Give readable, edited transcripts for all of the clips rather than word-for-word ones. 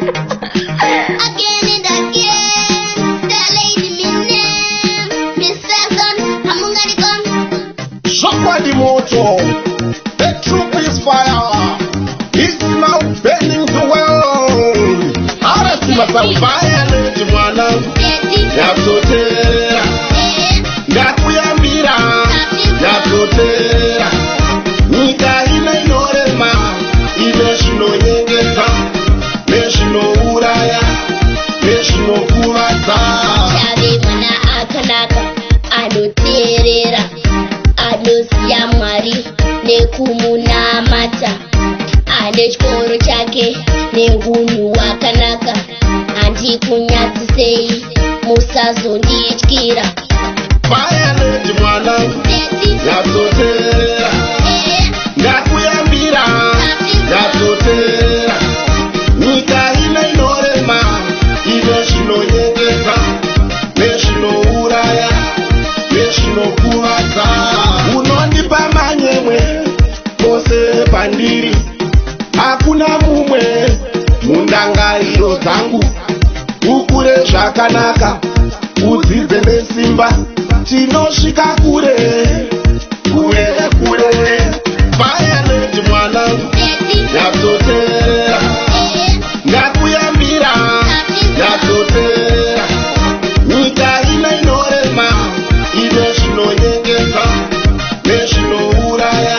Again and again, the lady name, Miss Saxon, Hamungarikon. Somebody moto, the troop is fire. It's now burning the world. Arasima fire, lady mwana. Yatotera, yakuyambira, yatotera. Nyika inorema, inezvinonyengedza, nezvinouraya, nezvinokuvadza. Chave mwana akanaka, anoteerera, anoziya Mwari nekumunamata, ane chikoro chake neunhu hwakanaka. Handikunyatsisei, musazondityira. Fire lady mwana, yatotera. Yakuyambira, yatotera. Nyika inorema, inezvinonyengedza, nezvinouraya, nezvinokuvadza. Unondipa manyemwe pose pandiri, hakuna mumwe mundangariro dzangu. Ukure zvakanaka, udzidze nesimba, tinosvika kure, kure kure. Fire lady mwana, yatotera. Yakuyambira, yatotera. Nyika inorema, inezvinonyengedza, nezvinouraya,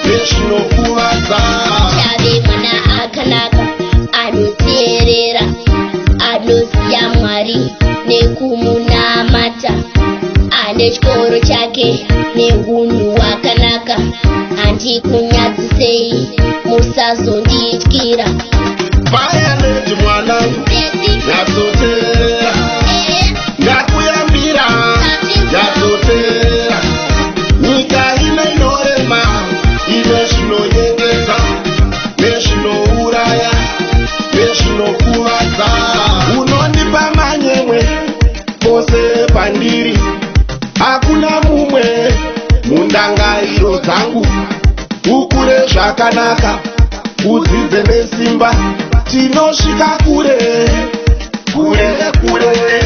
nezvinokuvadza. Chave mwana akanaka, anoteerera, anoziya Mwari nekumunamata, ane chikoro chake neunhu hwakanaka. Handikunyatsisei, musazondityira. Fire lady mwana, yatotera. Yakuyambira, yatotera. Nyika inorema, inezvinonyengedza, nezvinouraya, nezvinokuvadza. Unondipa manyemwe pose pandiri, hakuna mumwe mundangariro dzangu. Ukure zvakanaka, udzidze nesimba, tinosvika kure, kure kure.